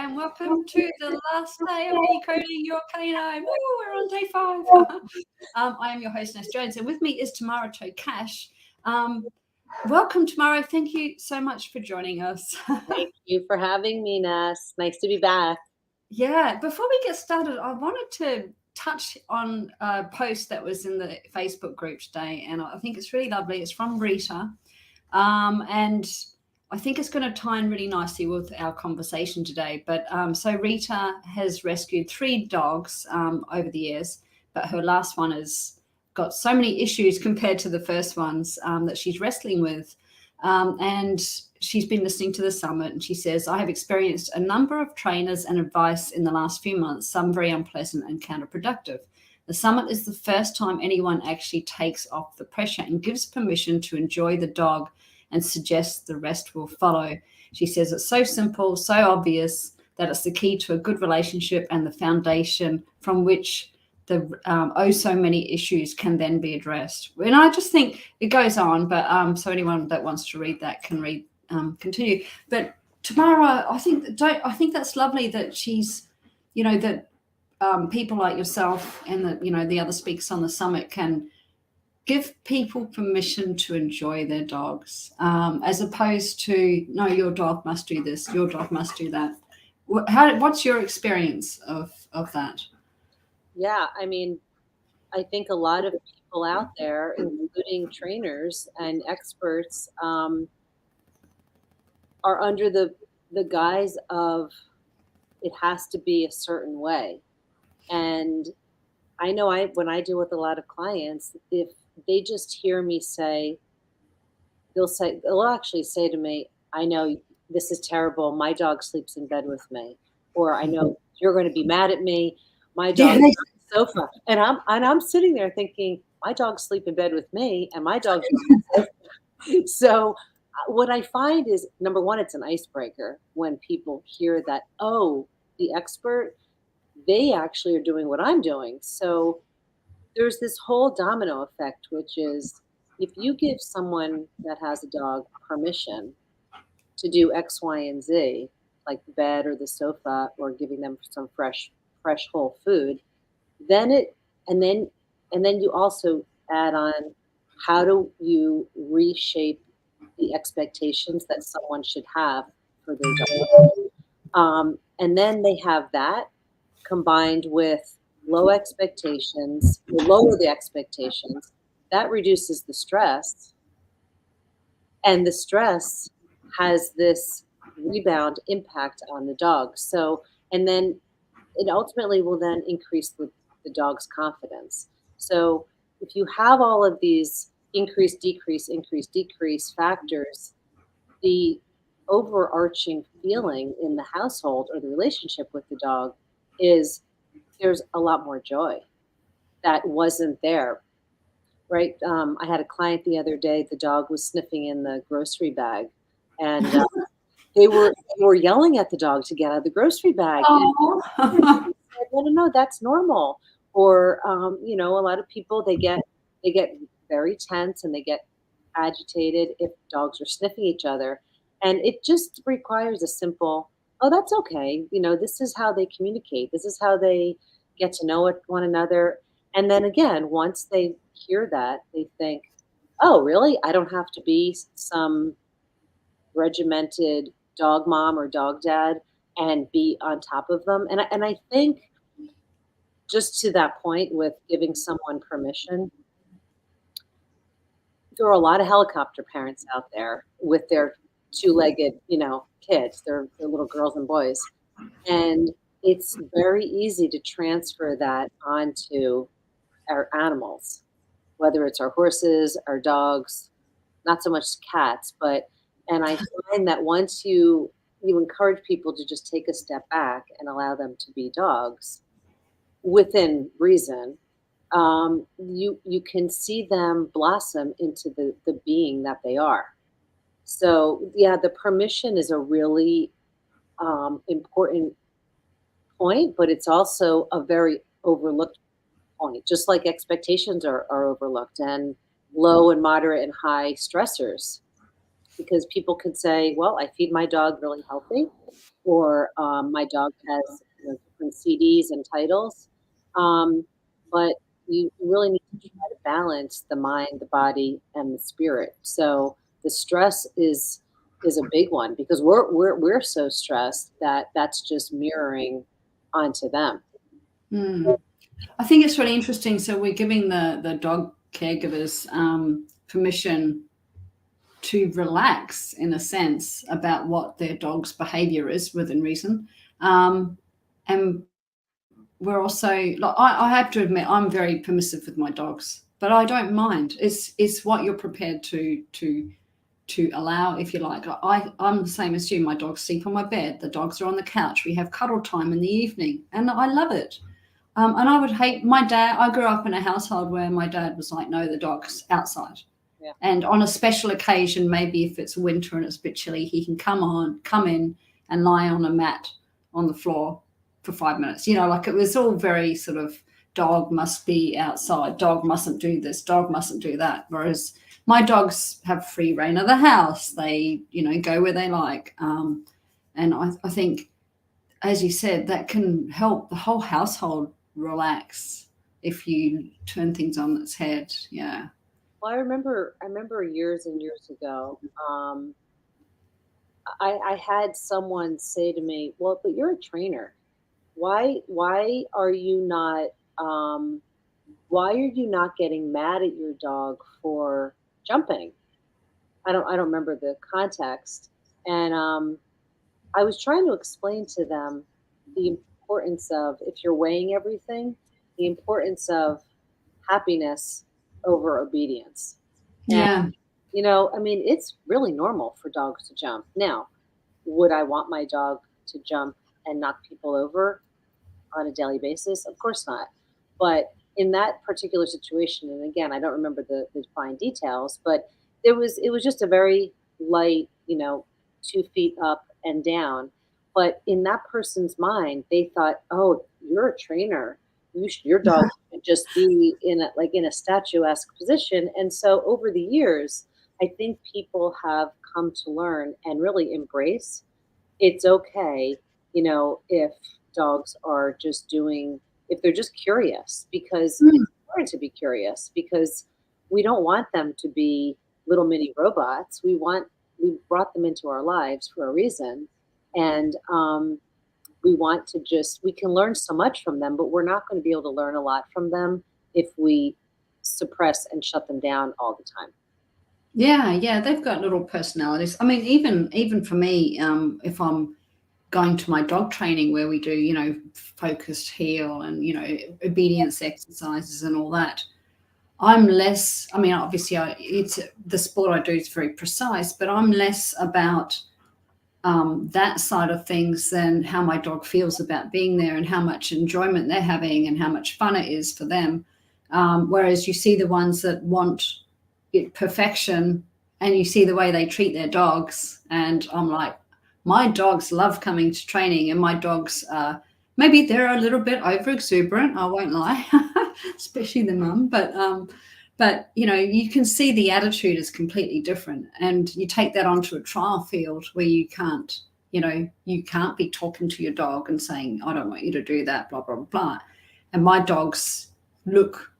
and welcome to the last day of decoding your canine. Woo, we're on day 5. I am your host, Ness Jones, and with me is Tamara Tokash. Welcome, Tamara. Thank you so much for joining us. Thank you for having me, Ness. Nice to be back. Yeah, before we get started, I wanted to touch on a post that was in the Facebook group today, and I think it's really lovely. It's from Rita, and I think it's going to tie in really nicely with our conversation today. But so Rita has rescued 3 dogs over the years, but her last one has got so many issues compared to the first ones that she's wrestling with. And she's been listening to the summit, and she says, I have experienced a number of trainers and advice in the last few months, some very unpleasant and counterproductive. The summit is the first time anyone actually takes off the pressure and gives permission to enjoy the dog and suggests the rest will follow. She says it's so simple, so obvious that it's the key to a good relationship and the foundation from which the so many issues can then be addressed. And I just think it goes on, but so anyone that wants to read that can read continue. But Tamara, I think that's lovely that she's, that people like yourself and the other speakers on the summit can give people permission to enjoy their dogs, as opposed to, no, your dog must do this, your dog must do that. What's your experience of that? Yeah, I mean, I think a lot of people out there, including trainers and experts, are under the guise of it has to be a certain way. And I know when I deal with a lot of clients, if they just hear me say, they'll actually say to me, I know this is terrible. My dog sleeps in bed with me. Or I know you're going to be mad at me. My dog is on the sofa. And I'm sitting there thinking, my dogs sleep in bed with me and my dog's on the sofa. So what I find is, number one, it's an icebreaker when people hear that, oh, the expert, they actually are doing what I'm doing. So there's this whole domino effect, which is if you give someone that has a dog permission to do X, Y, and Z, like the bed or the sofa, or giving them some fresh whole food, then you also add on, how do you reshape the expectations that someone should have for their dog? And then they have that combined with lower the expectations, that reduces the stress, and the stress has this rebound impact on the dog. So, and then it ultimately will then increase the dog's confidence. So if you have all of these increase, decrease factors, the overarching feeling in the household or the relationship with the dog is there's a lot more joy that wasn't there, right? I had a client the other day, the dog was sniffing in the grocery bag, and they were yelling at the dog to get out of the grocery bag. And no, that's normal. Or, a lot of people, they get very tense and they get agitated if dogs are sniffing each other. And it just requires a simple, oh, that's okay. This is how they communicate. This is how they get to know one another. And then again, once they hear that, they think, oh, really? I don't have to be some regimented dog mom or dog dad and be on top of them. And I think, just to that point with giving someone permission, there are a lot of helicopter parents out there with their 2-legged, kids, their little girls and boys. And it's very easy to transfer that onto our animals, whether it's our horses, our dogs, not so much cats, and I find that once you encourage people to just take a step back and allow them to be dogs within reason, you can see them blossom into the being that they are. So yeah, the permission is a really important point, but it's also a very overlooked point, just like expectations are overlooked, and low and moderate and high stressors. because people could say, well, I feed my dog really healthy, or my dog has different CDs and titles. But you really need to try to balance the mind, the body, and the spirit. So the stress is a big one because we're so stressed that that's just mirroring onto them. Mm. I think it's really interesting. So we're giving the dog caregivers permission to relax in a sense about what their dog's behavior is within reason. And we're also like I have to admit I'm very permissive with my dogs, but I don't mind. It's what you're prepared to allow, if you like. I'm the same as you. My dogs sleep on my bed. The dogs are on the couch. We have cuddle time in the evening, and I love it. And I would hate my dad. I grew up in a household where my dad was like, no, the dog's outside. Yeah. And on a special occasion, maybe if it's winter and it's a bit chilly, he can come in and lie on a mat on the floor for 5 minutes. Like it was all very sort of dog must be outside, dog mustn't do this, dog mustn't do that. Whereas my dogs have free reign of the house. They, go where they like. And I think, as you said, that can help the whole household relax if you turn things on its head. Yeah. Well, I remember years and years ago, I had someone say to me, "Well, but you're a trainer. Why are you not um, why are you not getting mad at your dog for jumping?" I don't remember the context, and I was trying to explain to them the importance of, if you're weighing everything, the importance of happiness over obedience. And, Yeah. I mean, it's really normal for dogs to jump. Now, would I want my dog to jump and knock people over on a daily basis? Of course not. But in that particular situation, and again, I don't remember the fine details, but it was just a very light, 2 feet up and down. But in that person's mind, they thought, "Oh, you're a trainer. Your dog should just be in a statuesque position." And so over the years, I think people have come to learn and really embrace it's okay, if dogs are just doing, if they're just curious, because Mm. it's important to be curious, because we don't want them to be little mini robots. We brought them into our lives for a reason. And we can learn so much from them, but we're not going to be able to learn a lot from them if we suppress and shut them down all the time. Yeah, yeah, they've got little personalities. I mean, even for me, if I'm going to my dog training where we do, focused heel and obedience exercises and all that, I'm less. I mean, obviously, it's the sport I do is very precise, but I'm less about that side of things than how my dog feels about being there and how much enjoyment they're having and how much fun it is for them. Whereas you see the ones that want perfection and you see the way they treat their dogs, and I'm like, my dogs love coming to training, and my dogs maybe they're a little bit over exuberant, I won't lie, especially the mum, but you can see the attitude is completely different, and you take that onto a trial field where you can't be talking to your dog and saying, I don't want you to do that, blah blah blah. And my dogs look,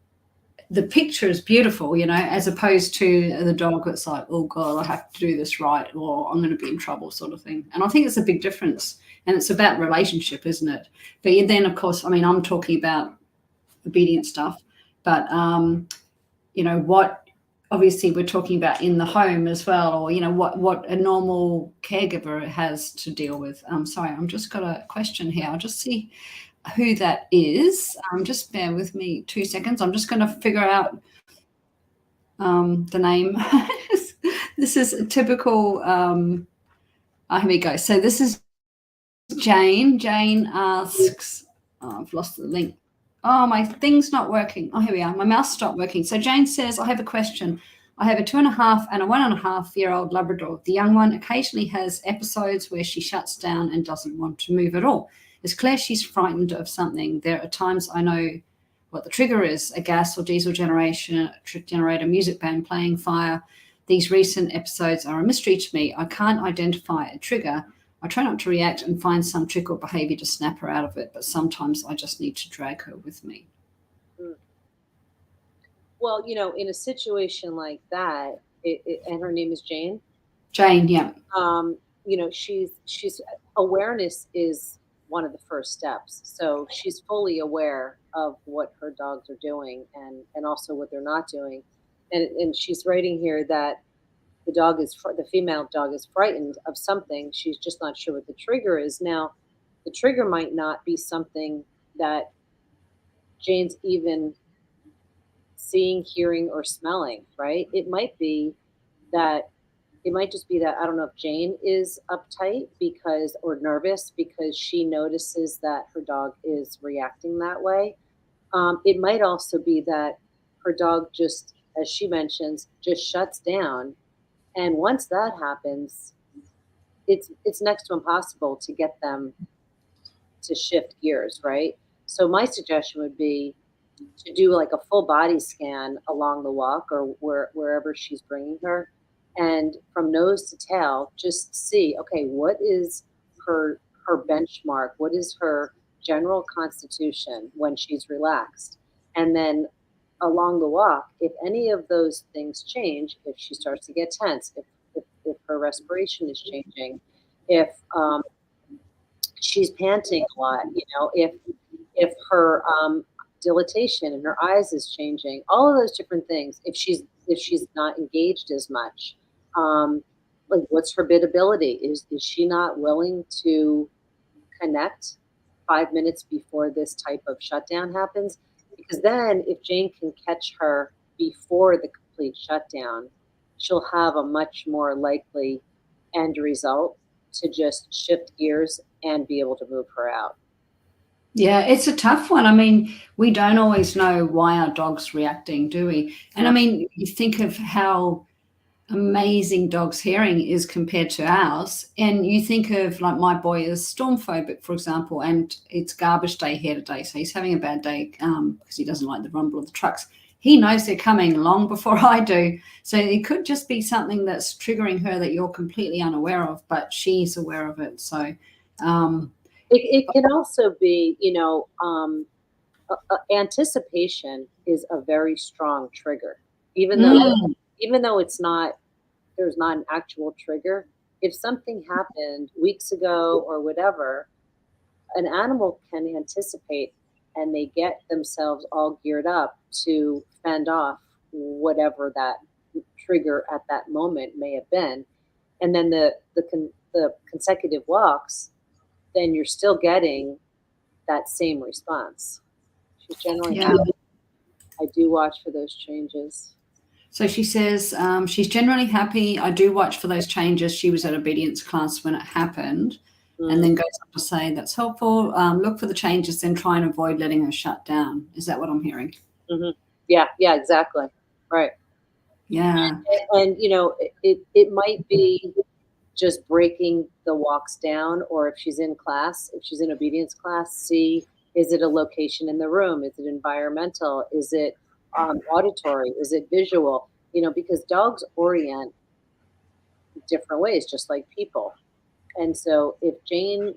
the picture is beautiful, as opposed to the dog that's like, oh God, I have to do this right, or I'm going to be in trouble, sort of thing. And I think it's a big difference. And it's about relationship, isn't it? But then, of course, I mean, I'm talking about obedient stuff, but, what obviously we're talking about in the home as well, or, what a normal caregiver has to deal with. Sorry, I'm just got a question here. I'll just see who that is. Just bear with me 2 seconds. I'm just going to figure out the name. This is a typical. Here we go. So this is Jane. Jane asks. Oh, I've lost the link. Oh, my thing's not working. Oh, here we are. My mouse stopped working. So Jane says, I have a question. I have a 2.5 and a 1.5-year-old Labrador. The young one occasionally has episodes where she shuts down and doesn't want to move at all. It's clear she's frightened of something. There are times I know what the trigger is, a gas or diesel generator, music band playing, fire. These recent episodes are a mystery to me. I can't identify a trigger. I try not to react and find some trick or behavior to snap her out of it, but sometimes I just need to drag her with me. Mm. Well, in a situation like that, and her name is Jane. Jane, yeah. She's awareness is one of the first steps. So she's fully aware of what her dogs are doing and also what they're not doing. And she's writing here that the female dog is frightened of something. She's just not sure what the trigger is. Now, the trigger might not be something that Jane's even seeing, hearing, or smelling, right? It might just be that, I don't know if Jane is uptight or nervous because she notices that her dog is reacting that way. It might also be that her dog just, as she mentions, just shuts down. And once that happens, it's next to impossible to get them to shift gears, right? So my suggestion would be to do like a full body scan along the walk or wherever she's bringing her, and from nose to tail, just see, okay, what is her benchmark? What is her general constitution when she's relaxed? And then along the walk, if any of those things change, if she starts to get tense, if her respiration is changing, if she's panting a lot, if her dilatation in her eyes is changing, all of those different things. If she's not engaged as much, like what's her biddability? Is she not willing to connect 5 minutes before this type of shutdown happens? Because then if Jane can catch her before the complete shutdown, she'll have a much more likely end result to just shift gears and be able to move her out. Yeah, it's a tough one. I mean, we don't always know why our dog's reacting, do we? And I mean, you think of how amazing dog's hearing is compared to ours. And you think of, like, my boy is storm phobic, for example, and it's garbage day here today. So he's having a bad day because he doesn't like the rumble of the trucks. He knows they're coming long before I do. So it could just be something that's triggering her that you're completely unaware of, but she's aware of it. So it can also be, anticipation is a very strong trigger, even though there's not an actual trigger. If something happened weeks ago or whatever, an animal can anticipate and they get themselves all geared up to fend off whatever that trigger at that moment may have been. And then the consecutive walks, then you're still getting that same response. She's generally happy. I do watch for those changes. So she says she's generally happy. I do watch for those changes. She was at obedience class when it happened, and then goes on to say that's helpful. Look for the changes, then try and avoid letting her shut down. Is that what I'm hearing? Mm-hmm. Yeah, exactly. Right. Yeah. And it might be just breaking the walks down, or if she's in obedience class, see, is it a location in the room? Is it environmental? Is it auditory? Is it visual? Because dogs orient different ways, just like people. And so if Jane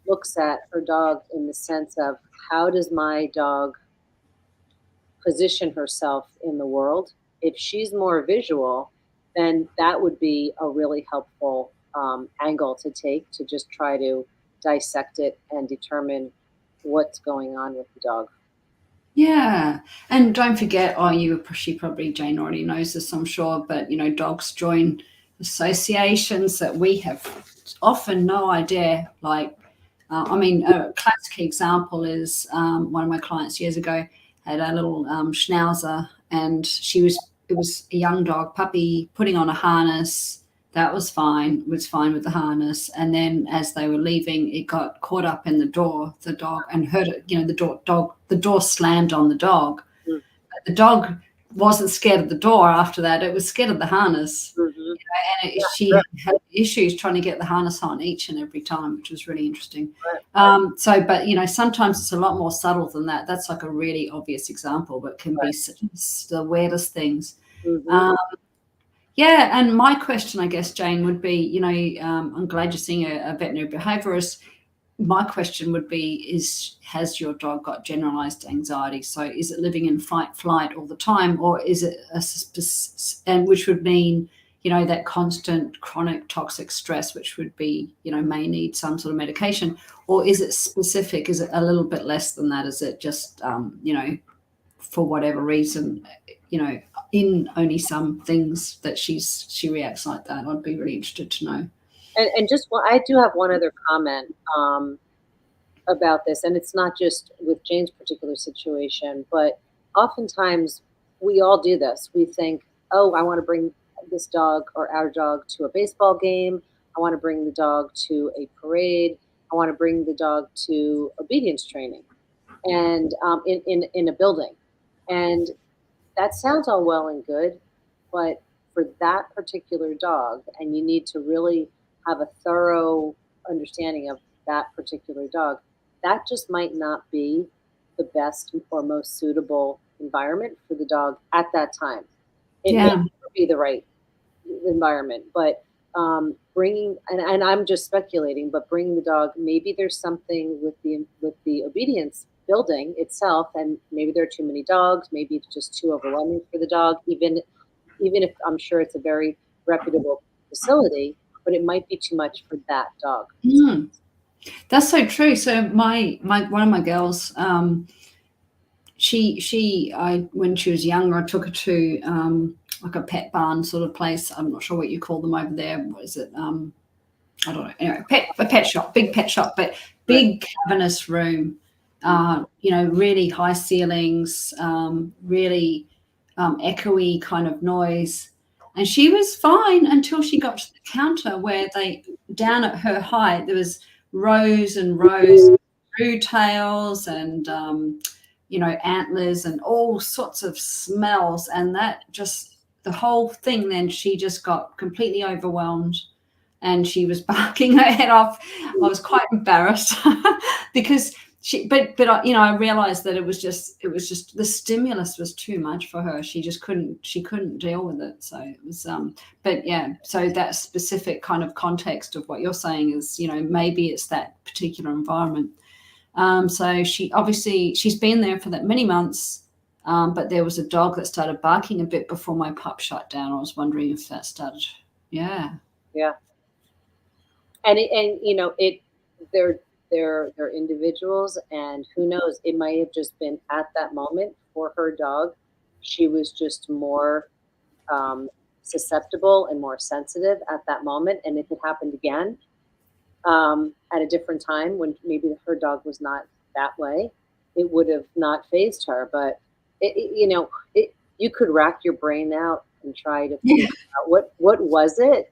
looks at her dog in the sense of, how does my dog position herself in the world? If she's more visual, then that would be a really helpful angle to take to just try to dissect it and determine what's going on with the dog. Yeah. And don't forget, she probably, Jane already knows this, I'm sure, but, dogs join associations that we have often no idea. Like, a classic example is one of my clients years ago had a little schnauzer, and it was a young dog, puppy, putting on a harness. That was fine with the harness. And then as they were leaving, it got caught up in the dog, and hurt it. The door slammed on the dog. Mm. But the dog wasn't scared of the door after that. It was scared of the harness. Mm-hmm. She had issues trying to get the harness on each and every time, which was really interesting. Right. But sometimes it's a lot more subtle than that. That's like a really obvious example, but can be the weirdest things. Mm-hmm. Yeah, and my question, I guess, Jane, would be, you know, I'm glad you're seeing a veterinary behaviorist. My question would be, has your dog got generalized anxiety? So is it living in fight flight all the time, or is it and which would mean, you know, that constant chronic toxic stress, which would be, you know, may need some sort of medication, or is it specific? Is it a little bit less than that? Is it just, you know, for whatever reason, you know, in only some things that she reacts like that? I'd be really interested to know. And just I do have one other comment about this, and it's not just with Jane's particular situation, but oftentimes we all do this. We think, oh, I want to bring this dog or our dog to a baseball game. I want to bring the dog to a parade. I want to bring the dog to obedience training, and in a building. And that sounds all well and good, but for that particular dog, and you need to really have a thorough understanding of that particular dog, that just might not be the best or most suitable environment for the dog at that time. It may Yeah. never be the right environment, but bringing and I'm just speculating, but bringing the dog, maybe there's something with the obedience building itself, and maybe there are too many dogs, maybe it's just too overwhelming for the dog, even if I'm sure it's a very reputable facility, but it might be too much for that dog. Mm, that's so true. So my one of my girls, I when she was younger, I took her to like a pet barn sort of place. I'm not sure what you call them over there. What is it? I don't know. Anyway, a pet shop, big pet shop, but Right. big cavernous room. You know, really high ceilings, really echoey kind of noise. And she was fine until she got to the counter where down at her height, there was rows and rows of screw tails and, you know, antlers and all sorts of smells. And that just, the whole thing, then she just got completely overwhelmed and she was barking her head off. I was quite embarrassed because but you know, I realized that it was just the stimulus was too much for her. She couldn't deal with it. So it was, but yeah, so that specific kind of context of what you're saying is, you know, maybe it's that particular environment. So she's been there for that many months. But there was a dog that started barking a bit before my pup shut down. I was wondering if that started. Yeah. Yeah. And you know, they're they're individuals, and who knows, it might have just been at that moment for her dog, she was just more um, susceptible and more sensitive at that moment, and if it happened again at a different time when maybe her dog was not that way, it would have not phased her. But you know, you could rack your brain out and try to Yeah. figure out what was it.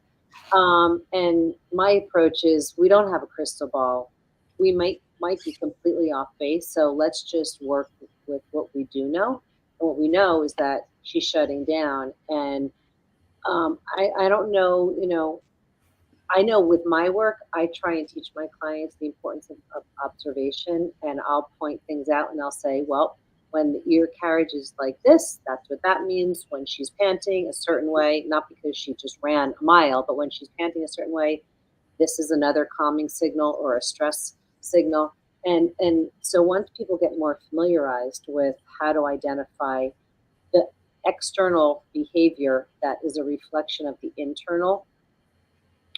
And my approach is, we don't have a crystal ball. We might be completely off base. So let's just work with what we do know. And what we know is that she's shutting down. And I don't know, you know, I know with my work, I try and teach my clients the importance of observation, and I'll point things out and I'll say, well, when the ear carriage is like this, that's what that means. When she's panting a certain way, not because she just ran a mile, but when she's panting a certain way, this is another calming signal or a stress signal. And so once people get more familiarized with how to identify the external behavior that is a reflection of the internal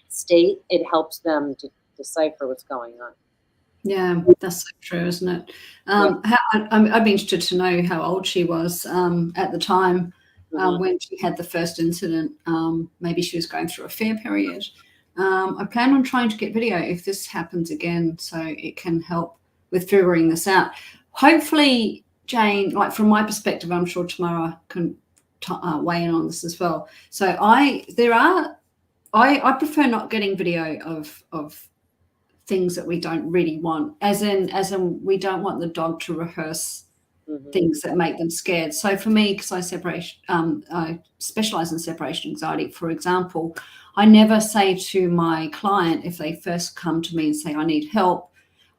state, it helps them to decipher what's going on. Yeah, that's so true, isn't it? Yeah. I'd be interested to know how old she was at the time Mhm. when she had the first incident. Maybe she was going through a fear period. I plan on trying to get video if this happens again, so it can help with figuring this out. Hopefully, Jane, like from my perspective, I'm sure Tamara can weigh in on this as well. So I prefer not getting video of things that we don't really want, as in we don't want the dog to rehearse Mhm. things that make them scared. So for me, because I specialize in separation anxiety, for example, I never say to my client, if they first come to me and say I need help,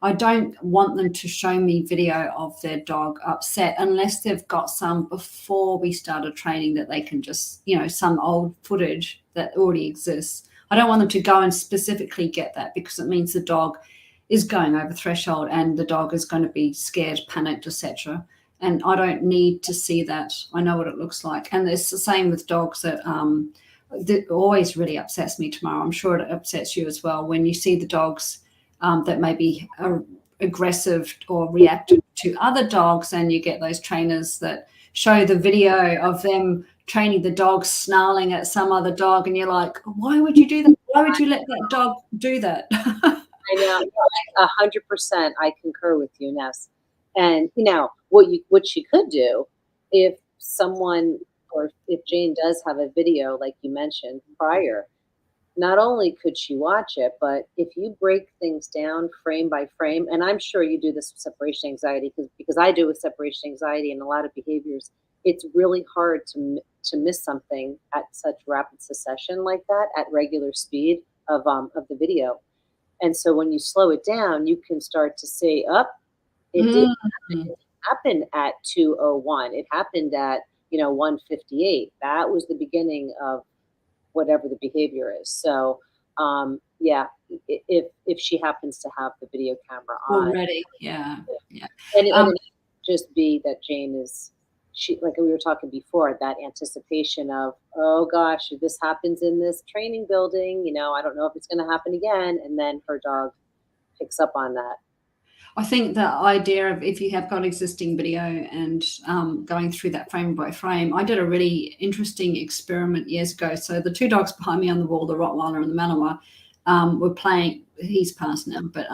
I don't want them to show me video of their dog upset unless they've got some before we started training that they can just, some old footage that already exists. I don't want them to go and specifically get that, because it means the dog is going over threshold and the dog is going to be scared, panicked, etc. And I don't need to see that. I know what it looks like. And it's the same with dogs that always really upsets me, Tamara. I'm sure it upsets you as well when you see the dogs that maybe are aggressive or reactive to other dogs, and you get those trainers that show the video of them training the dog snarling at some other dog, and you're like, why would you do that? Why would you let that dog do that? I know, 100%. I concur with you, Ness. And what she could do, if someone, or if Jane does have a video like you mentioned prior, not only could she watch it, but if you break things down frame by frame, and I'm sure you do this with separation anxiety, because I do with separation anxiety and a lot of behaviors, it's really hard to miss something at such rapid succession like that at regular speed of the video. And so when you slow it down, you can start to say, it didn't happen at 2:01. It happened at 1:58. That was the beginning of whatever the behavior is. So yeah, if she happens to have the video camera on already, yeah. And it might just be that Jane is, like we were talking before, that anticipation of, oh gosh, if this happens in this training building, I don't know if it's going to happen again, and then her dog picks up on that. I think the idea of, if you have got existing video and going through that frame by frame, I did a really interesting experiment years ago. So the two dogs behind me on the wall, the Rottweiler and the Malinois, were playing. He's passed now, but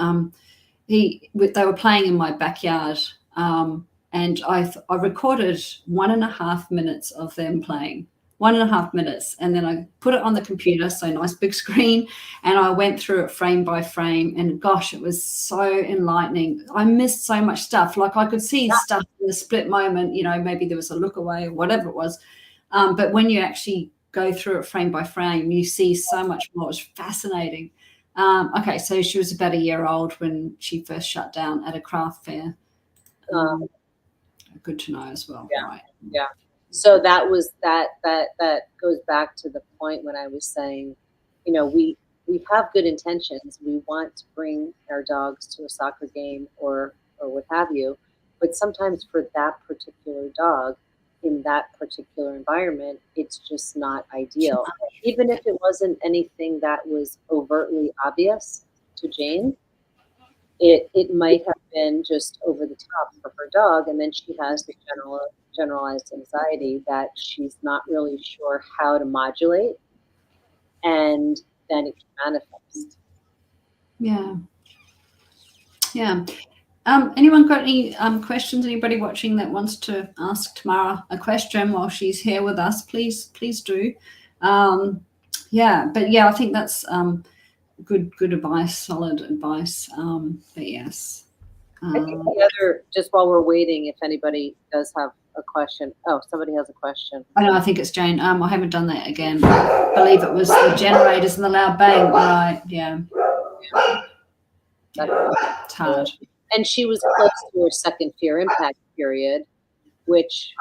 they were playing in my backyard, and I recorded 1.5 minutes of them playing. 1.5 minutes, and then I put it on the computer, so nice big screen, and I went through it frame by frame, and gosh, it was so enlightening. I missed so much stuff. Like, I could see stuff in the split moment, maybe there was a look away or whatever it was, but when you actually go through it frame by frame, you see so much more. It was fascinating. Okay, so she was about a year old when she first shut down at a craft fair. Good to know as well. Yeah, right? Yeah. So that was that goes back to the point when I was saying, we have good intentions. We want to bring our dogs to a soccer game or what have you, but sometimes for that particular dog in that particular environment, it's just not ideal. Even if it wasn't anything that was overtly obvious to Jane, it might have been just over the top for her dog, and then she has the generalized anxiety that she's not really sure how to modulate, and then it can manifest. Yeah. Anyone got any questions? Anybody watching that wants to ask Tamara a question while she's here with us, please do. I think that's good advice, solid advice. But yes. I think the other, just while we're waiting, if anybody does have a question. Oh, somebody has a question. I think it's Jane. I haven't done that again. I believe it was the generators and the loud bang. Right. Yeah. It's hard. And she was close to her second fear impact period, which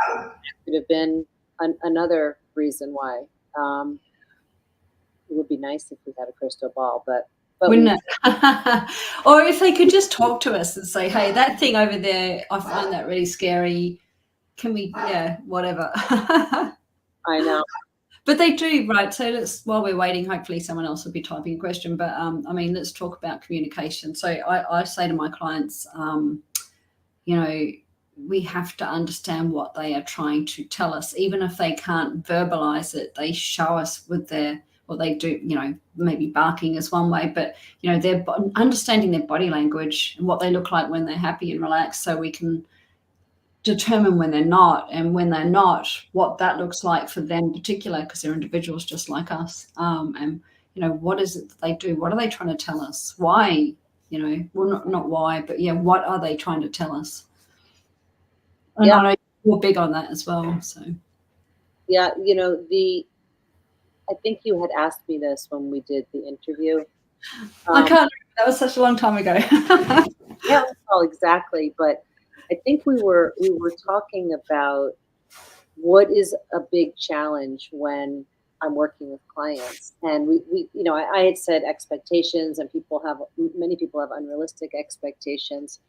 could have been another reason why. It would be nice if we had a crystal ball, but wouldn't it? Or if they could just talk to us and say, hey, that thing over there, I find that really scary. Can we, whatever. I know. But they do, right? So while we're waiting, hopefully someone else will be typing a question. But let's talk about communication. So I say to my clients, we have to understand what they are trying to tell us. Even if they can't verbalize it, they show us with what they do, maybe barking is one way, but, they're understanding their body language and what they look like when they're happy and relaxed, so we can determine when they're not, and when they're not, what that looks like for them in particular, because they're individuals just like us. And what is it that they do? What are they trying to tell us? Why? Well, not why, but what are they trying to tell us? And I know you're big on that as well. So I think you had asked me this when we did the interview. I can't remember. That was such a long time ago. can't recall exactly, but I think we were talking about what is a big challenge when I'm working with clients. And I had said expectations, and many people have unrealistic expectations.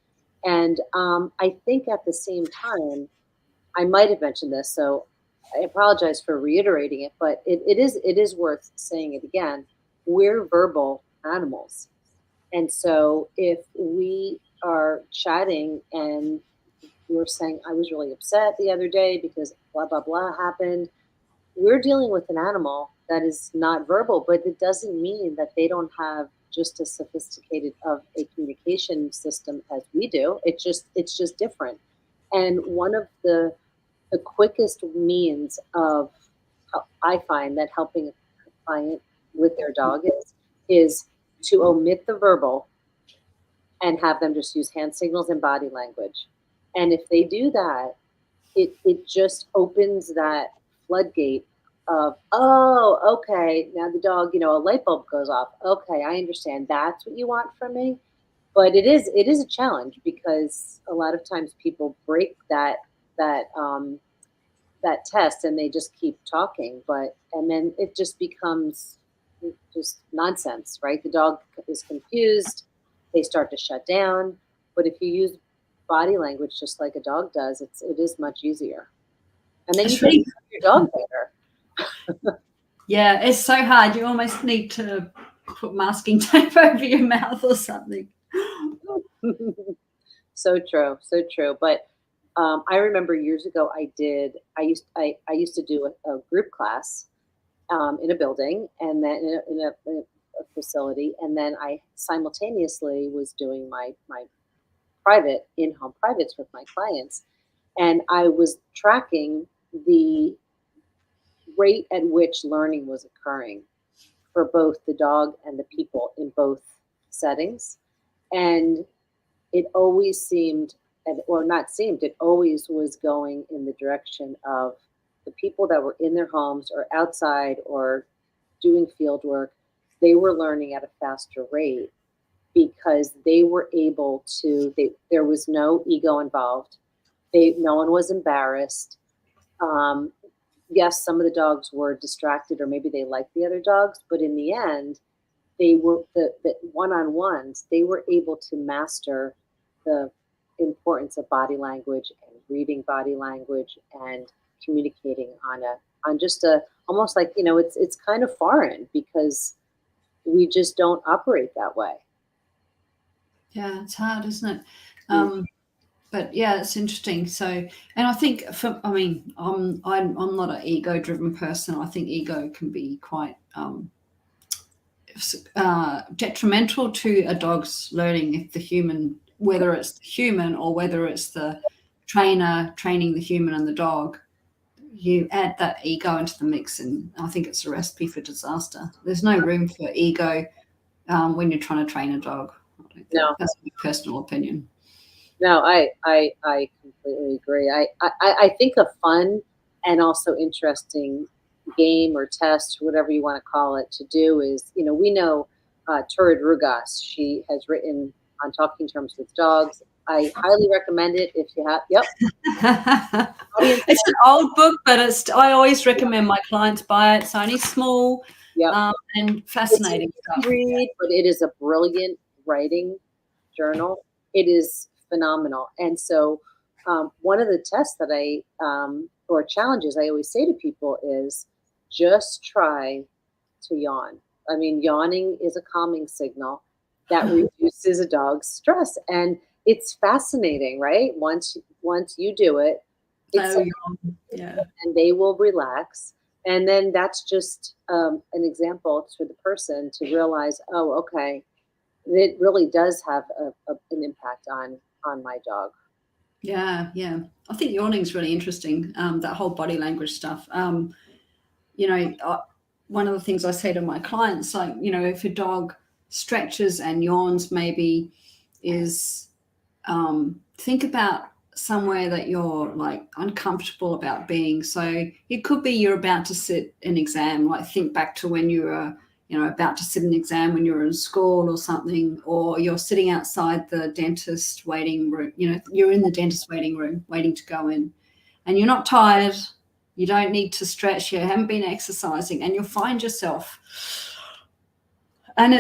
And I think at the same time, I might have mentioned this, so I apologize for reiterating it, but it is worth saying it again. We're verbal animals. And so if we are chatting and we're saying, I was really upset the other day because blah, blah, blah happened, we're dealing with an animal that is not verbal, but it doesn't mean that they don't have just as sophisticated of a communication system as we do. It's just different. And one of the quickest means of how I find that helping a client with their dog is to omit the verbal and have them just use hand signals and body language. And if they do that, it just opens that floodgate of, oh, okay, now the dog, a light bulb goes off. Okay, I understand. That's what you want from me. But it is a challenge because a lot of times people break that test and they just keep talking, and then it just becomes just nonsense, right? The dog is confused, they start to shut down. But if you use body language just like a dog does, it is much easier. And then you It's get to really, know your dog better. yeah, it's so hard. You almost need to put masking tape over your mouth or something. So true, so true. But I remember years ago I used to do a group class in a building, and then in a facility, and then I simultaneously was doing my private in-home privates with my clients, and I was tracking the rate at which learning was occurring for both the dog and the people in both settings. And it always seemed, or not seemed, it always was going in the direction of the people that were in their homes or outside or doing field work. They were learning at a faster rate because they were able to, there was no ego involved. No one was embarrassed. Um, yes, some of the dogs were distracted or maybe they liked the other dogs, but in the end, they were the one-on-ones, they were able to master the importance of body language and reading body language and communicating on just a almost like, it's kind of foreign because we just don't operate that way. Yeah, it's hard, isn't it? Mm. But yeah, it's interesting. So, and I think I'm not an ego-driven person. I think ego can be quite detrimental to a dog's learning if the human, whether it's the human or whether it's the trainer training the human and the dog, you add that ego into the mix, and I think it's a recipe for disaster. There's no room for ego when you're trying to train a dog. I don't think. No, That's my personal opinion. no, I completely agree. I think a fun and also interesting game or test, whatever you want to call it, to do is, we know Turid Rugas. She has written on Talking Terms with Dogs. I highly recommend it if you have. Yep. It's an old book, but I always recommend my clients buy it. It's only small, Yep. and fascinating It's stuff. a read, but it is a brilliant writing journal. It is phenomenal. And so, one of the tests that or challenges I always say to people is just try to yawn. I mean, yawning is a calming signal that reduces a dog's stress. And it's fascinating, right? Once you do it, it's Oh, yeah. and they will relax. And then that's just an example for the person to realize, oh, okay, it really does have an impact on my dog. Yeah, yeah. I think yawning is really interesting. That whole body language stuff. You know, one of the things I say to my clients, like, if a dog stretches and yawns, maybe is think about somewhere that you're like uncomfortable about being. So it could be you're about to sit an exam. Like think back to when you were, about to sit an exam when you're in school or something, or you're sitting outside the dentist waiting room, you're in the dentist waiting room waiting to go in, and you're not tired, you don't need to stretch, you haven't been exercising, and you'll find yourself, and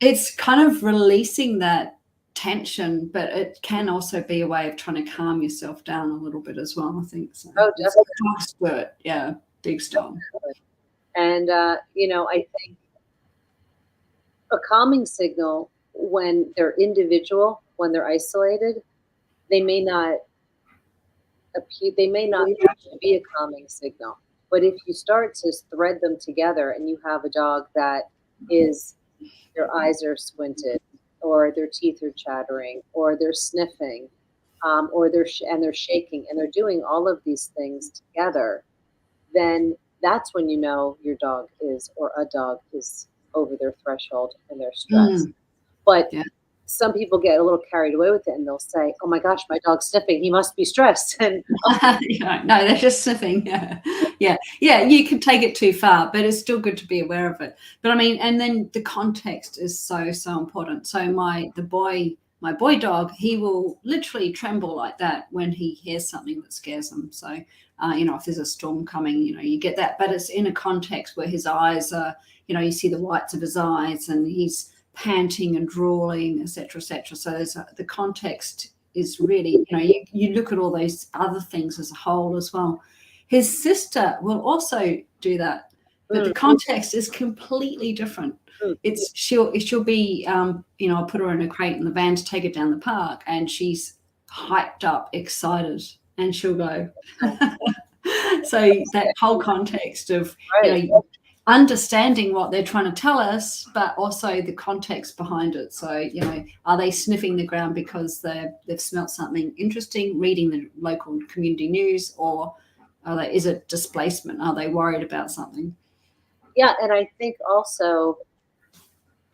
it's kind of releasing that tension, but it can also be a way of trying to calm yourself down a little bit as well, I think. So Oh, it's definitely. a dog squirt, yeah, big stone. And, I think a calming signal when they're individual, when they're isolated, they may not they may not be a calming signal. But if you start to thread them together and you have a dog that is, their eyes are squinted, or their teeth are chattering, or they're sniffing, or they're shaking, and they're doing all of these things together, then that's when you know your dog is, or a dog is over their threshold and they're stressed. But Yeah. some people get a little carried away with it and they'll say, "Oh my gosh, my dog's sniffing. He must be stressed." And No, they're just sniffing. Yeah. You can take it too far, but it's still good to be aware of it. But I mean, and then the context is so important. So my boy dog, he will literally tremble like that when he hears something that scares him. So if there's a storm coming, you get that, but it's in a context where his eyes are, you see the whites of his eyes, and he's panting and drawling, etc., etc. So the context is really, you look at all those other things as a whole as well. His sister will also do that, but the context is completely different. It's she'll be I'll put her in a crate in the van to take her down the park, and she's hyped up, excited, and she'll go. So that whole context of right. Understanding what they're trying to tell us, but also the context behind it. So, are they sniffing the ground because they've smelt something interesting, reading the local community news, or is it displacement? Are they worried about something? Yeah, and I think also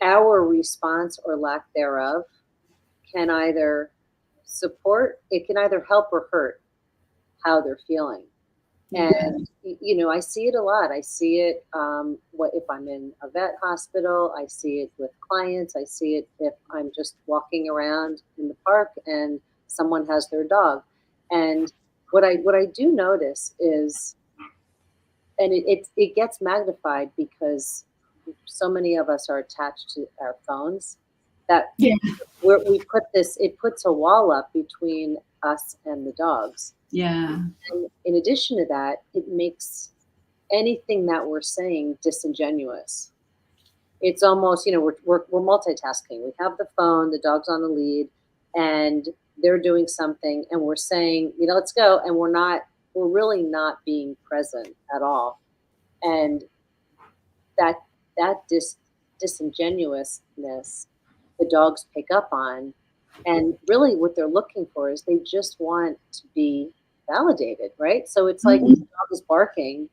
our response or lack thereof can either it can either help or hurt how they're feeling. And I see it a lot. I see it what if I'm in a vet hospital. I see it with clients. I see it if I'm just walking around in the park and someone has their dog. And what I do notice is, and it gets magnified because so many of us are attached to our phones, that we put this, it puts a wall up between us and the dogs. Yeah. And in addition to that, it makes anything that we're saying disingenuous. It's almost, we're multitasking. We have the phone, the dog's on the lead, and they're doing something, and we're saying, let's go, and we're really not being present at all. And that disingenuousness, the dogs pick up on, and really what they're looking for is they just want to be validated, right? So it's like if the dog is barking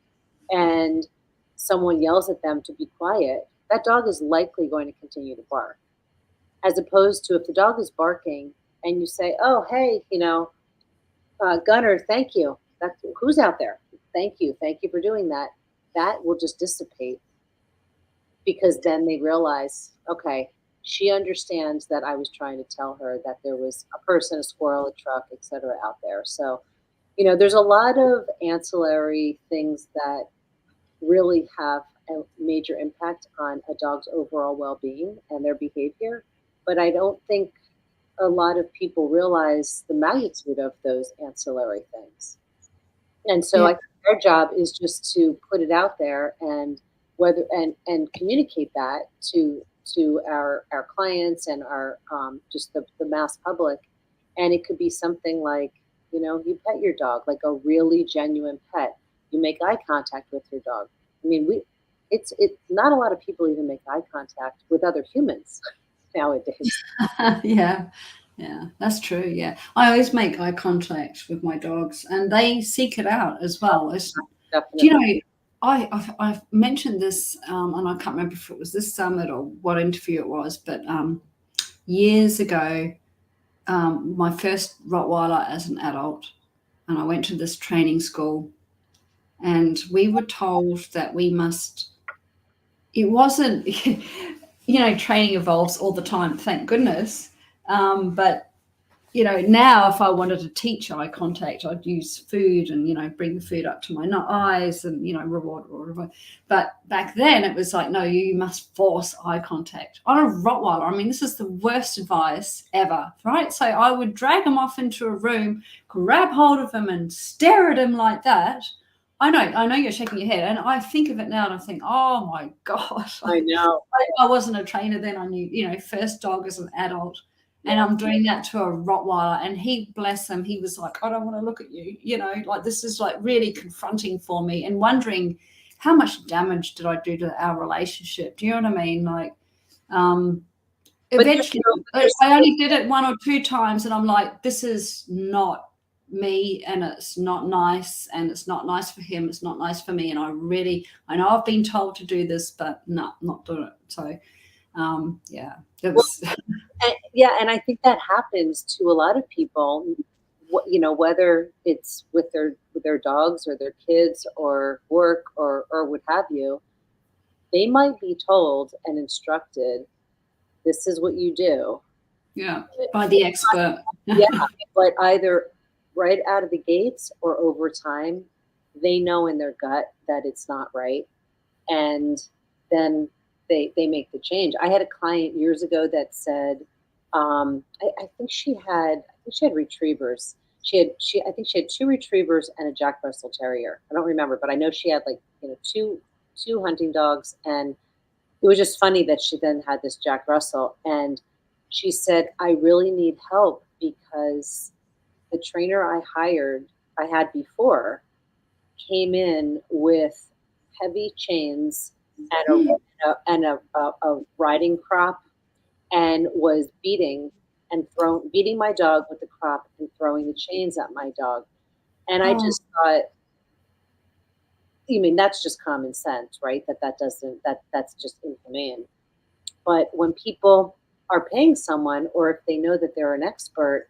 and someone yells at them to be quiet, that dog is likely going to continue to bark. As opposed to if the dog is barking and you say, "Oh, hey, Gunner, thank you. Who's out there? Thank you for doing that." That will just dissipate, because then they realize, okay, she understands that I was trying to tell her that there was a person, a squirrel, a truck, etc. out there. So, there's a lot of ancillary things that really have a major impact on a dog's overall well-being and their behavior. But I don't think a lot of people realize the magnitude of those ancillary things. And so I think our job is just to put it out there, and communicate that to our clients and our just the mass public. And it could be something like, you pet your dog, like a really genuine pet. You make eye contact with your dog. I mean, it's not a lot of people even make eye contact with other humans nowadays. Yeah, that's true. Yeah, I always make eye contact with my dogs, and they seek it out as well. Definitely. I've mentioned this, and I can't remember if it was this summit or what interview it was, but years ago, my first Rottweiler as an adult, and I went to this training school, and we were told that we must it wasn't, training evolves all the time, thank goodness. But now if I wanted to teach eye contact, I'd use food and, bring the food up to my eyes and, reward. But back then it was like, no, you must force eye contact on a Rottweiler. I mean, this is the worst advice ever, right? So I would drag him off into a room, grab hold of him and stare at him like that. I know you're shaking your head, and I think of it now and I think, oh my gosh. I know. I wasn't a trainer then. I knew, first dog as an adult. And I'm doing that to a Rottweiler, and he, bless him, he was like, I don't want to look at you, like this is like really confronting for me and wondering how much damage did I do to our relationship? Do you know what I mean? Like, eventually, I only did it 1 or 2 times, and I'm like, this is not me, and it's not nice, and it's not nice for him, it's not nice for me, and I know I've been told to do this, but no, I'm not doing it. So yeah, it was and I think that happens to a lot of people, whether it's with their dogs or their kids or work or what have you. They might be told and instructed, this is what you do. Yeah, by the expert. Yeah, but either right out of the gates or over time, they know in their gut that it's not right, and then they make the change. I had a client years ago that said, I think she had retrievers. I think she had 2 retrievers and a Jack Russell Terrier. I don't remember, but I know she had two hunting dogs, and it was just funny that she then had this Jack Russell, and she said, I really need help because the trainer I had before, came in with heavy chains and a riding crop, and was beating my dog with the crop and throwing the chains at my dog. And I just thought, you mean, that's just common sense, right? That's just inhumane. But when people are paying someone, or if they know that they're an expert,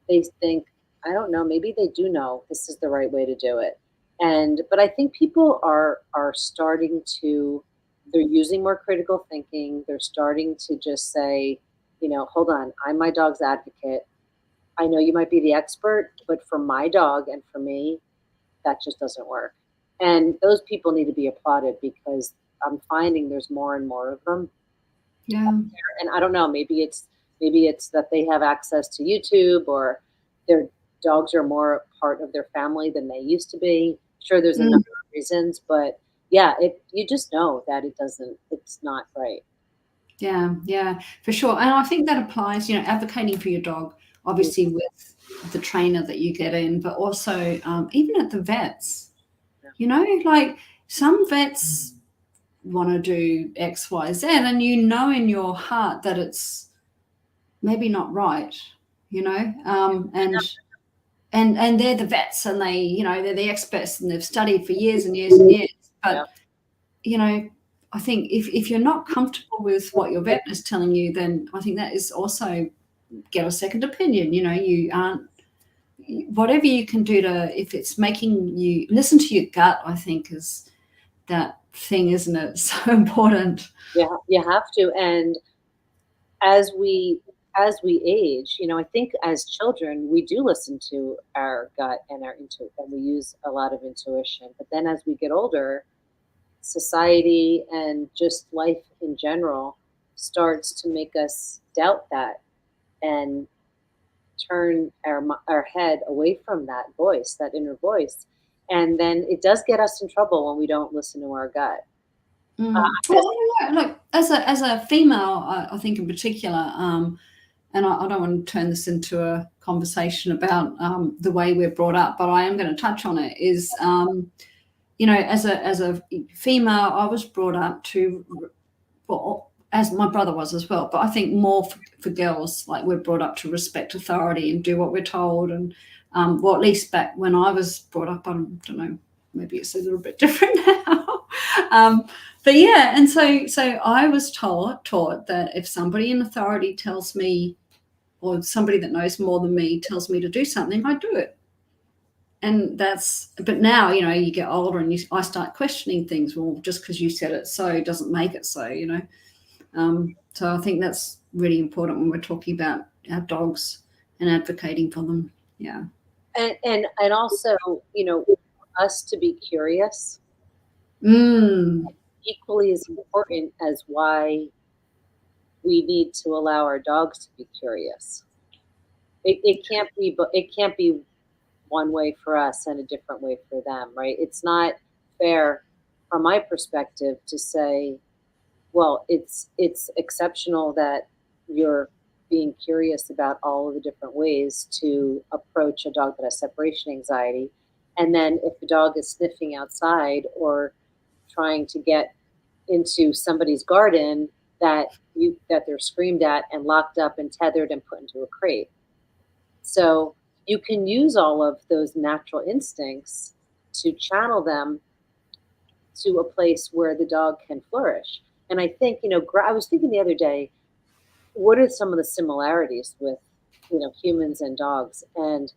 they think, I don't know, maybe they do know this is the right way to do it. But I think people are starting to, they're using more critical thinking. They're starting to just say, hold on, I'm my dog's advocate. I know you might be the expert, but for my dog and for me, that just doesn't work. And those people need to be applauded, because I'm finding there's more and more of them. Yeah. And I don't know, maybe it's that they have access to YouTube, or their dogs are more part of their family than they used to be. Sure, there's a number of reasons, but yeah, you just know that it's not right. Yeah, for sure. And I think that applies, advocating for your dog, obviously with the trainer that you get in, but also even at the vets, like some vets want to do X, Y, Z, and in your heart that it's maybe not right, and they're the vets, and they're the experts, and they've studied for years and years and years. But I think if you're not comfortable with what your vet is telling you, then I think that is also get a second opinion. You aren't, whatever you can do if it's making you listen to your gut, I think is that thing, isn't it? So important. Yeah, you have to. And as we age, I think as children, we do listen to our gut and and we use a lot of intuition. But then as we get older, society and just life in general starts to make us doubt that and turn our head away from that voice, that inner voice. And then it does get us in trouble when we don't listen to our gut. Look, as a female, I think in particular, and I don't want to turn this into a conversation about the way we're brought up, but I am going to touch on it, is as a female, I was brought up to, well, as my brother was as well, but I think more for girls, like we're brought up to respect authority and do what we're told. And well, at least back when I was brought up, I don't know, maybe it's a little bit different now. But yeah, and so I was taught that if somebody in authority tells me, or somebody that knows more than me tells me to do something, I do it. but now, you get older and I start questioning things. Well, just because you said it so doesn't make it so, so I think that's really important when we're talking about our dogs and advocating for them. Yeah. And also, us to be curious equally as important as why we need to allow our dogs to be curious. It can't be one way for us and a different way for them, right? It's not fair from my perspective to say, well, it's exceptional that you're being curious about all of the different ways to approach a dog that has separation anxiety. And then if the dog is sniffing outside or trying to get into somebody's garden, that they're screamed at and locked up and tethered and put into a crate. So you can use all of those natural instincts to channel them to a place where the dog can flourish. And I think, I was thinking the other day, what are some of the similarities with, humans and dogs? And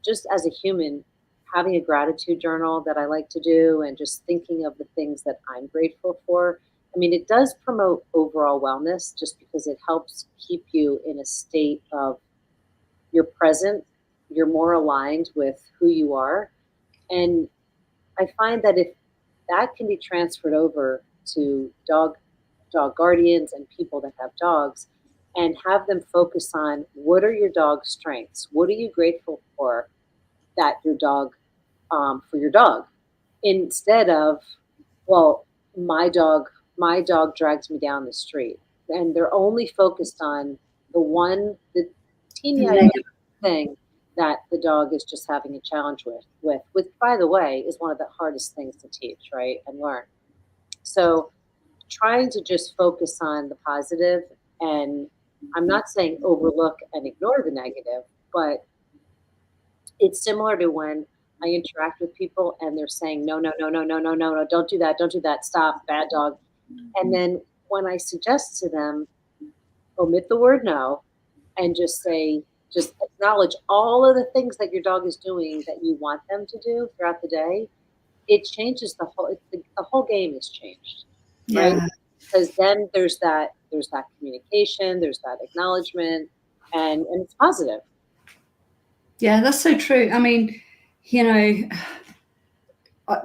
just as a human, having a gratitude journal that I like to do and just thinking of the things that I'm grateful for. I mean, it does promote overall wellness just because it helps keep you in a state of you're present, you're more aligned with who you are. And I find that if that can be transferred over to dog guardians and people that have dogs and have them focus on what are your dog's strengths? What are you grateful for that your dog, for your dog? Instead of, well, my dog drags me down the street. And they're only focused on the teeny thing that the dog is just having a challenge with, by the way, is one of the hardest things to teach, right, and learn. So trying to just focus on the positive, and I'm not saying overlook and ignore the negative, but it's similar to when I interact with people and they're saying, no, no, no, no, no, no, no, no, don't do that, stop, bad dog. And then when I suggest to them, omit the word no, and just acknowledge all of the things that your dog is doing that you want them to do throughout the day, it changes the whole game is changed, right? Yeah. Because then there's that communication, there's that acknowledgement, and it's positive. Yeah, that's so true. I mean,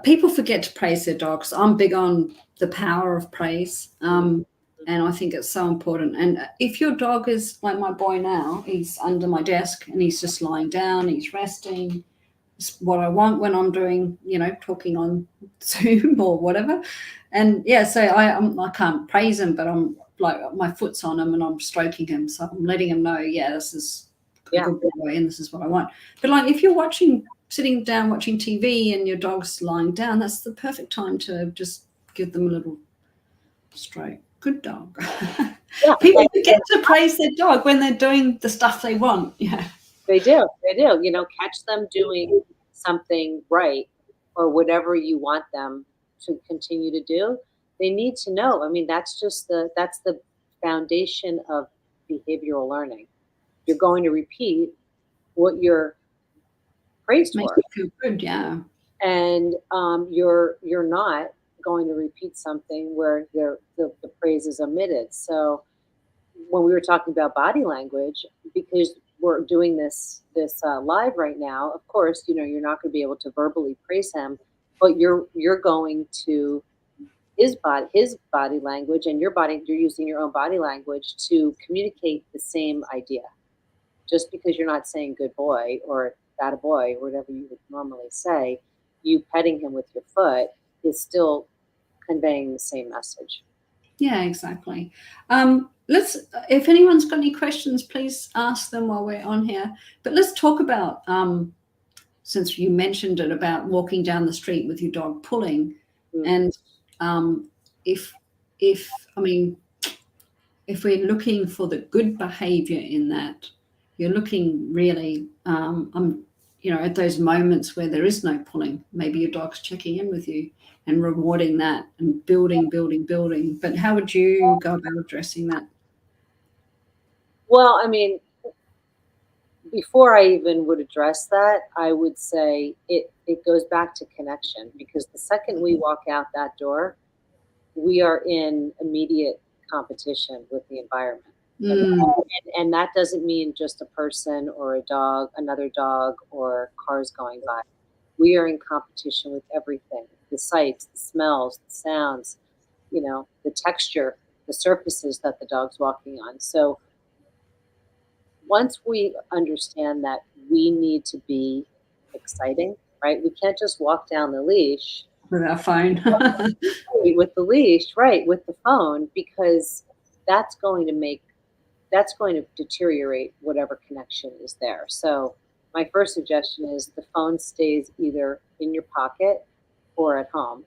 people forget to praise their dogs. I'm big on the power of praise. And I think it's so important. And if your dog is like my boy now, he's under my desk and he's just lying down, he's resting. It's what I want when I'm doing, talking on Zoom or whatever. And yeah, so I can't praise him, but I'm like, my foot's on him and I'm stroking him. So I'm letting him know, yeah, this is a good boy and this is what I want. But like if you're sitting down watching TV and your dog's lying down, that's the perfect time to just give them a little stroke. Good dog. Yeah. People forget to praise their dog when they're doing the stuff they want. Yeah. They do. Catch them doing something right or whatever you want them to continue to do. They need to know. I mean, that's the foundation of behavioral learning. You're going to repeat what you're praised Makes for. you feel good, yeah. And you're not going to repeat something where the praise is omitted. So when we were talking about body language, because we're doing this live right now, of course, you're not going to be able to verbally praise him, but you're going to his body language and you're using your own body language to communicate the same idea. Just because you're not saying good boy or that a boy or whatever you would normally say, you petting him with your foot is still conveying the same message. Yeah, exactly. If anyone's got any questions, please ask them while we're on here. But let's talk about, since you mentioned it, about walking down the street with your dog pulling. And if we're looking for the good behavior in that, you're looking really, at those moments where there is no pulling. Maybe your dog's checking in with you and rewarding that and building. But how would you go about addressing that? Well, I mean, before I even would address that, I would say it goes back to connection, because the second we walk out that door, we are in immediate competition with the environment. And that doesn't mean just a person or a dog, another dog, or cars going by. We are in competition with everything: the sights, the smells, the sounds, the texture, the surfaces that the dog's walking on. So once we understand that we need to be exciting, right? We can't just walk down the leash With our phone. with the leash, right, with the phone, because that's going to make that's going to deteriorate whatever connection is there. So my first suggestion is the phone stays either in your pocket or at home.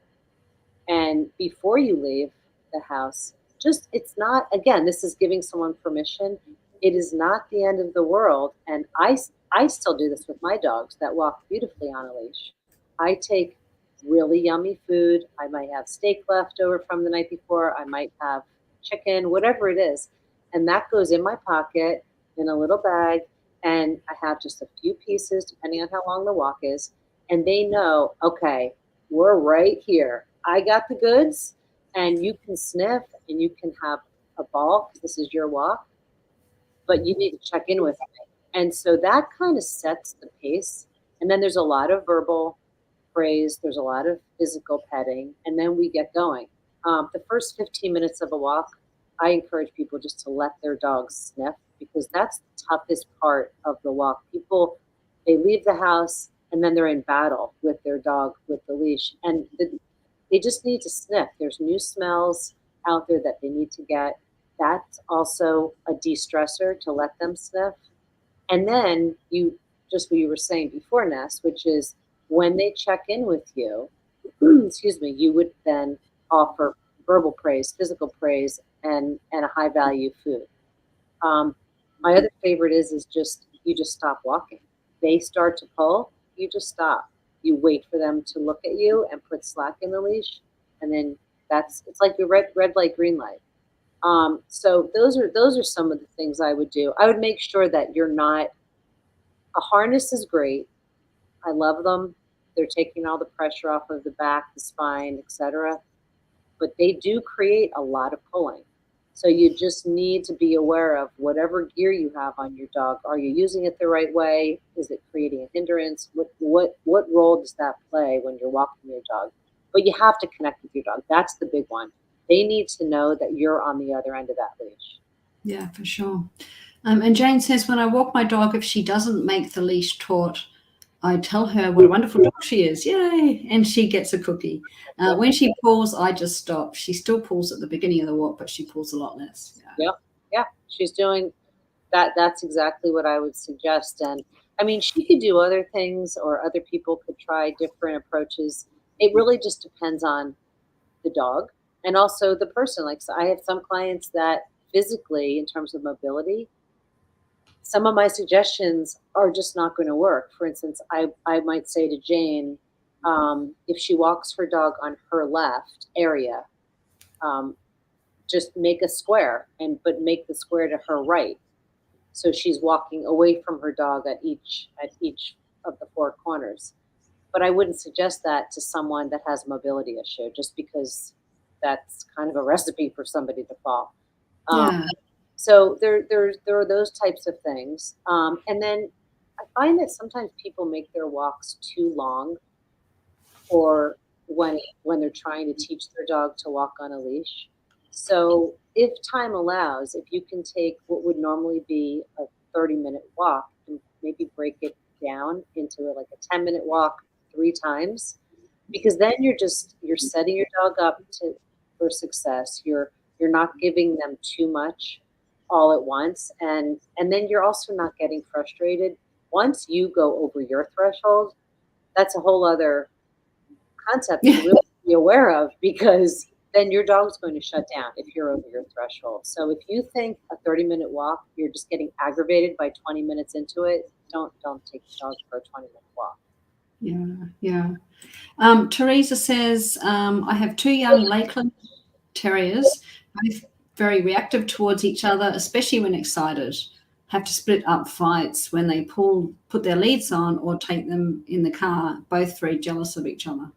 And before you leave the house, just, it's not, again, this is giving someone permission. It is not the end of the world. And I still do this with my dogs that walk beautifully on a leash. I take really yummy food. I might have steak left over from the night before. I might have chicken, whatever it is. And that goes in my pocket in a little bag. And I have just a few pieces, depending on how long the walk is. And they know, okay, we're right here. I got the goods, and you can sniff and you can have a ball because this is your walk, but you need to check in with me. And so that kind of sets the pace. And then there's a lot of verbal praise, there's a lot of physical petting, and then we get going. The first 15 minutes of a walk, I encourage people just to let their dogs sniff, because that's the toughest part of the walk. People, they leave the house and then they're in battle with their dog with the leash, and they just need to sniff. There's new smells out there that they need to get. That's also a de-stressor to let them sniff. And then just what you were saying before, Ness, which is when they check in with you, excuse me, you would then offer verbal praise, physical praise, and a high value food. My other favorite is just, you just stop walking. They start to pull, you just stop. You wait for them to look at you and put slack in the leash, and then it's like the red light, green light. So those are some of the things I would do. I would make sure that you're not. A harness is great. I love them. They're taking all the pressure off of the back, the spine, etc. But they do create a lot of pulling. So you just need to be aware of whatever gear you have on your dog. Are you using it the right way? Is it creating a hindrance? What role does that play when you're walking your dog? But you have to connect with your dog. That's the big one. They need to know that you're on the other end of that leash. Yeah, for sure. And Jane says, when I walk my dog, if she doesn't make the leash taut, I tell her what a wonderful dog she is. Yay! And she gets a cookie. When she pulls, I just stop. She still pulls at the beginning of the walk, but she pulls a lot less. Yeah. She's doing that. That's exactly what I would suggest. And I mean, she could do other things, or other people could try different approaches. It really just depends on the dog and also the person. Like, so I have some clients that physically, in terms of mobility, some of my suggestions are just not going to work. For instance, I might say to Jane, if she walks her dog on her left area, just make a square, but make the square to her right. So she's walking away from her dog at each of the four corners. But I wouldn't suggest that to someone that has a mobility issue, just because that's kind of a recipe for somebody to fall. Yeah. So there are those types of things. And then I find that sometimes people make their walks too long, or when they're trying to teach their dog to walk on a leash. So if time allows, if you can take what would normally be a 30-minute walk and maybe break it down into like a 10-minute walk 3 times, because then you're setting your dog up for success. You're not giving them too much all at once, and then you're also not getting frustrated. Once you go over your threshold, that's a whole other concept to really be aware of, because then your dog's going to shut down if you're over your threshold. So if you think a 30-minute walk, you're just getting aggravated by 20 minutes into it, don't take the dog for a 20-minute walk. Yeah. Teresa says, I have 2 young Lakeland Terriers, both very reactive towards each other, especially when excited. have to split up fights when they put their leads on or take them in the car, both very jealous of each other.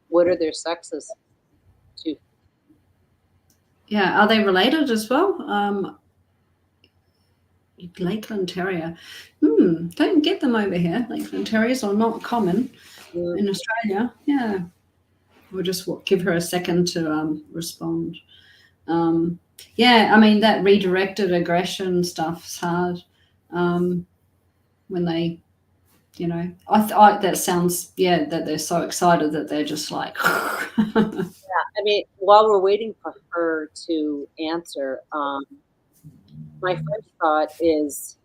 What are their sexes too? Yeah, are they related as well? Lakeland Terrier. Don't get them over here. Lakeland Terriers are not common in Australia. Yeah. We'll just give her a second to respond. Yeah, I mean, that redirected aggression stuff's hard. When they, that sounds, that they're so excited that they're just like. Yeah, I mean, while we're waiting for her to answer, my first thought is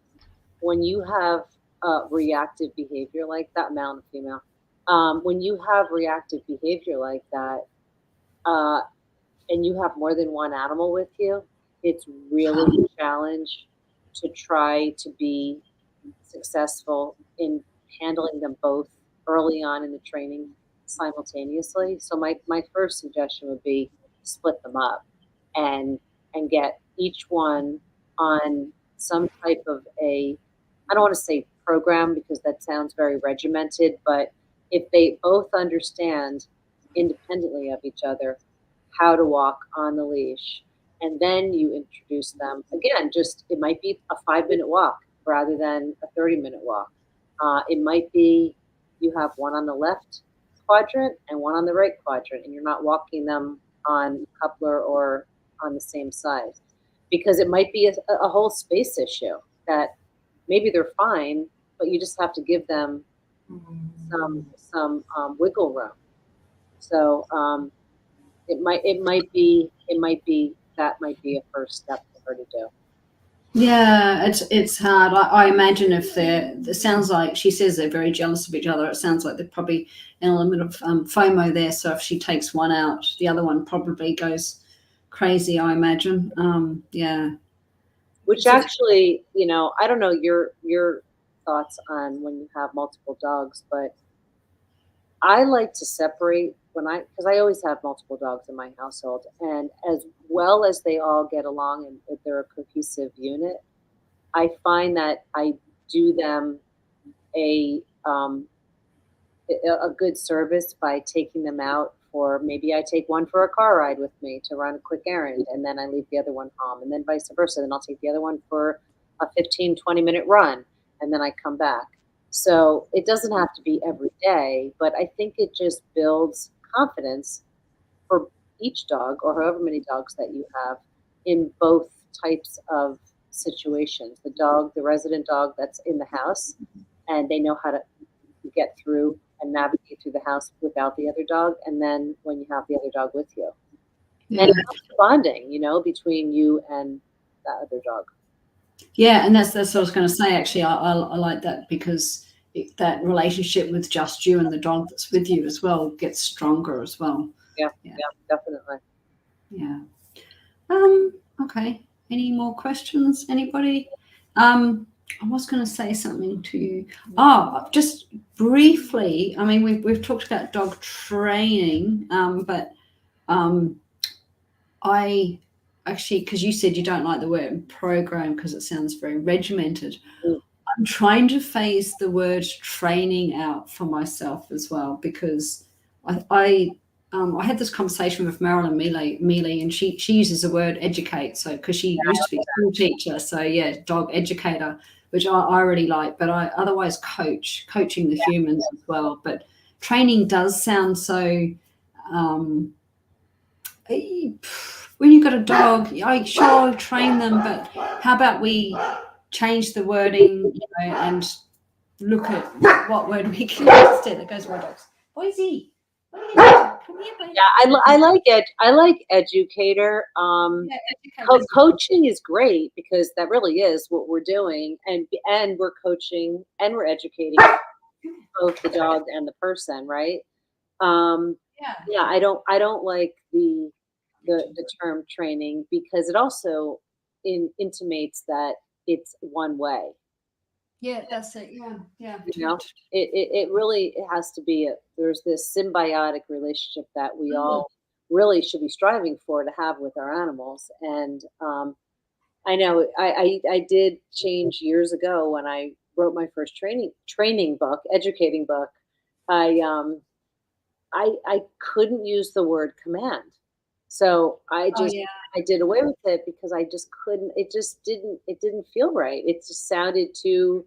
when you have reactive behavior like that, male and female, when you have reactive behavior like that, and you have more than one animal with you, it's really a challenge to try to be successful in handling them both early on in the training simultaneously. So my first suggestion would be split them up and get each one on some type of I don't want to say program because that sounds very regimented, but if they both understand independently of each other how to walk on the leash, and then you introduce them again, just it might be a 5-minute walk rather than a 30-minute walk. It might be you have one on the left quadrant and one on the right quadrant, and you're not walking them on coupler or on the same side, because it might be a whole space issue that maybe they're fine, but you just have to give them some wiggle room. So it might be that might be a first step for her to do. Yeah, it's hard. I imagine if it sounds like she says they're very jealous of each other. It sounds like they're probably an element of FOMO there. So if she takes one out, the other one probably goes crazy, I imagine. Yeah. Which actually, I don't know your thoughts on when you have multiple dogs, but I like to separate because I always have multiple dogs in my household, and as well as they all get along and if they're a cohesive unit, I find that I do them a a good service by taking them out for maybe I take one for a car ride with me to run a quick errand, and then I leave the other one home, and then vice versa. Then I'll take the other one for a 15-20 minute run, and then I come back. So it doesn't have to be every day, but I think it just builds confidence for each dog or however many dogs that you have in both types of situations. The resident dog that's in the house, and they know how to get through and navigate through the house without the other dog, and then when you have the other dog with you. Yeah. And it's bonding, between you and that other dog. Yeah, and that's what I was going to say. Actually, I like that because that relationship with just you and the dog that's with you as well gets stronger as well. Yeah, definitely. Yeah. Okay. Any more questions? Anybody? I was going to say something to you. Just briefly. I mean, we've talked about dog training, but I actually, because you said you don't like the word program because it sounds very regimented. I'm trying to phase the word training out for myself as well, because I had this conversation with Marilyn Mealy, and she uses the word educate. So because she used to be a school teacher, so yeah, dog educator, which I really like. But I otherwise coaching the humans as well. But training does sound so. When you've got a dog, sure, train them, but how about we change the wording, and look at what word we can use instead. That goes with dogs. Boise, come here, baby. Yeah, I like educator. Coaching is great because that really is what we're doing, and we're coaching and we're educating both the dog and the person, right? Yeah, I don't like the term training because it also intimates that it's one way. Yeah, that's it. Yeah. It really has to be there's this symbiotic relationship that we all really should be striving for to have with our animals, and I know. I did change years ago when I wrote my first training book, educating book. I I couldn't use the word command, so Oh yeah. I did away with it because I just couldn't. It didn't feel right. It just sounded too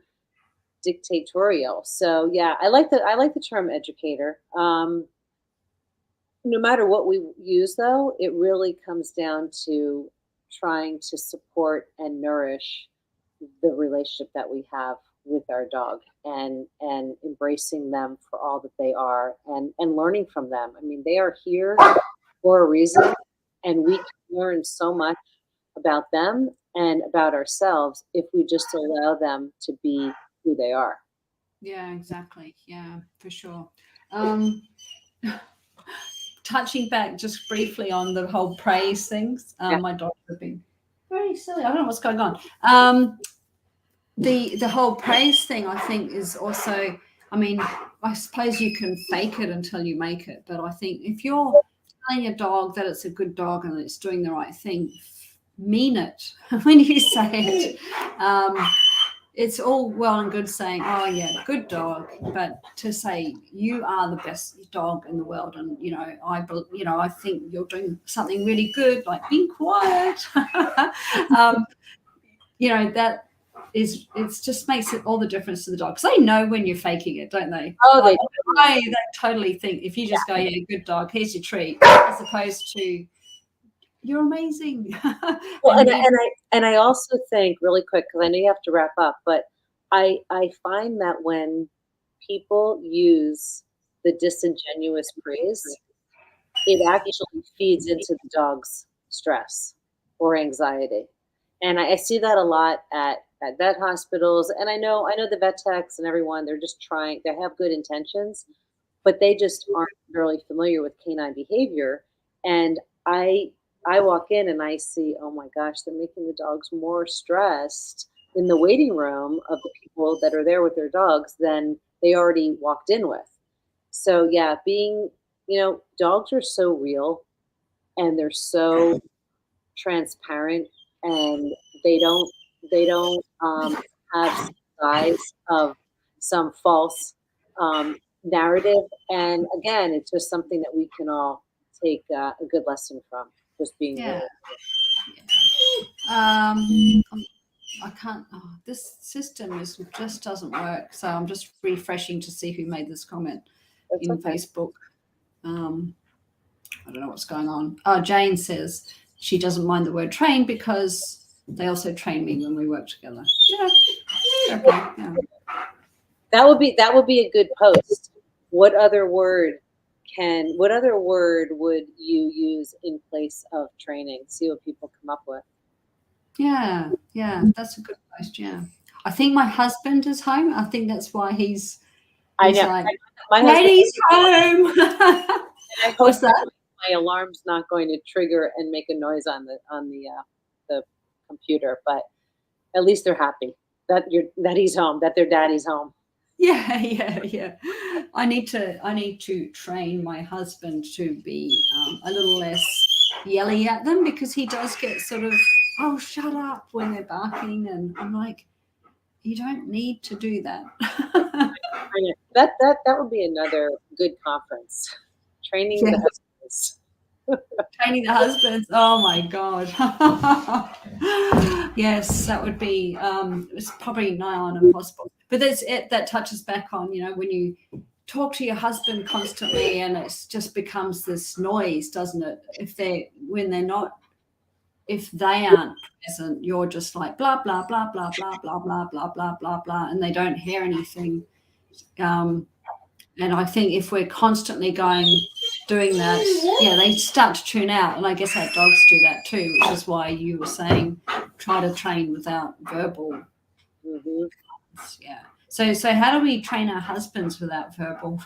dictatorial. So yeah, I like the term educator. No matter what we use, though, it really comes down to trying to support and nourish the relationship that we have with our dog, and embracing them for all that they are, and learning from them. I mean, they are here for a reason, and we can learn so much about them and about ourselves if we just allow them to be who they are. Yeah, exactly. Yeah, for sure. Um, Touching back just briefly on the whole praise things, Yeah. my dogs have been very silly. I don't know what's going on. The whole praise thing, I think, is also. I mean, I suppose you can fake it until you make it, but I think if you're telling a dog that it's a good dog and it's doing the right thing, mean it when you say it. It's all well and good saying, "Oh yeah, good dog," but to say you are the best dog in the world, and I think you're doing something really good, like being quiet. um, that it's just makes it all the difference to the dog because they know when you're faking it, don't they? Oh, Like know. they totally think if you just go, "Yeah, good dog, here's your treat," as opposed to "You're amazing," Well, and you. and I also think really quick because I know you have to wrap up, but I find that when people use the disingenuous praise, it actually feeds into the dog's stress or anxiety, and I see that a lot at vet hospitals. And I know the vet techs and everyone, they're just trying. They have good intentions, but they just aren't really familiar with canine behavior. And I I walk in and I see, oh my gosh, they're making the dogs more stressed in the waiting room of the people that are there with their dogs than they already walked in with. So yeah, dogs are so real, and they're so transparent, and they don't have size of some false narrative. And again, it's just something that we can all take a good lesson from, just being Yeah. real. Um, I can't. Oh, this system just doesn't work. So I'm just refreshing to see who made this comment That's in okay. Facebook. Um, I don't know what's going on. Oh, Jane says she doesn't mind the word train because they also train me when we work together. Yeah. Okay. Yeah. That would be a good post. What other word would you use in place of training? See what people come up with. Yeah. Yeah. That's a good post. Yeah. I think my husband is home. I think that's why he's I know like, my husband. Daddy's home. I What's hope that? my alarm's not going to trigger and make a noise on the computer, but at least they're happy that he's home, that their daddy's home. Yeah, yeah, yeah. I need to train my husband to be a little less yelly at them because he does get sort of, oh, shut up when they're barking, and I'm like, you don't need to do that. I know. That would be another good conference. Training Yeah, the husbands. training the husbands. Oh my god. Yes, that would be. It's probably nigh on impossible. But there's it that touches back on when you talk to your husband constantly and it just becomes this noise, doesn't it? If they aren't present, you're just like blah blah blah blah blah blah blah blah blah blah blah, and they don't hear anything. And I think if we're constantly doing that, yeah, they start to tune out. And I guess our dogs do that too, which is why you were saying try to train without verbal. Hmm. Yeah. So how do we train our husbands without verbal?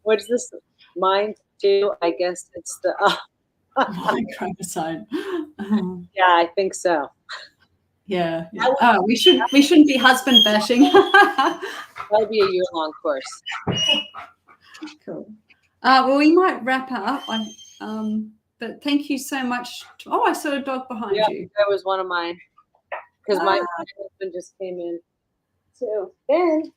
What's this? Mine too. I guess it's the. Microphone. Yeah, I think so. Yeah. Yeah. Oh, we shouldn't be husband bashing. That'll be a year-long course. Cool. Well, we might wrap up. But But thank you so much. Oh, I saw a dog behind you. That was one of mine. Because my husband just came in too. Ben.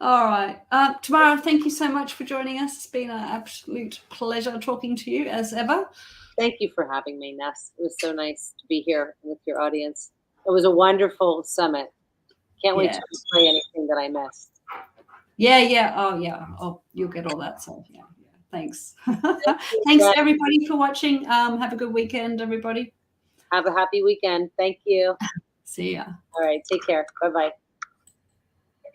All right. Tamara, thank you so much for joining us. It's been an absolute pleasure talking to you as ever. Thank you for having me, Ness. It was so nice to be here with your audience. It was a wonderful summit. Can't wait to play anything that I missed. Yeah. Oh, you'll get all that. So yeah. Thanks. Thanks everybody for watching. Have a good weekend, everybody. Have a happy weekend. Thank you. See ya. All right. Take care. Bye-bye.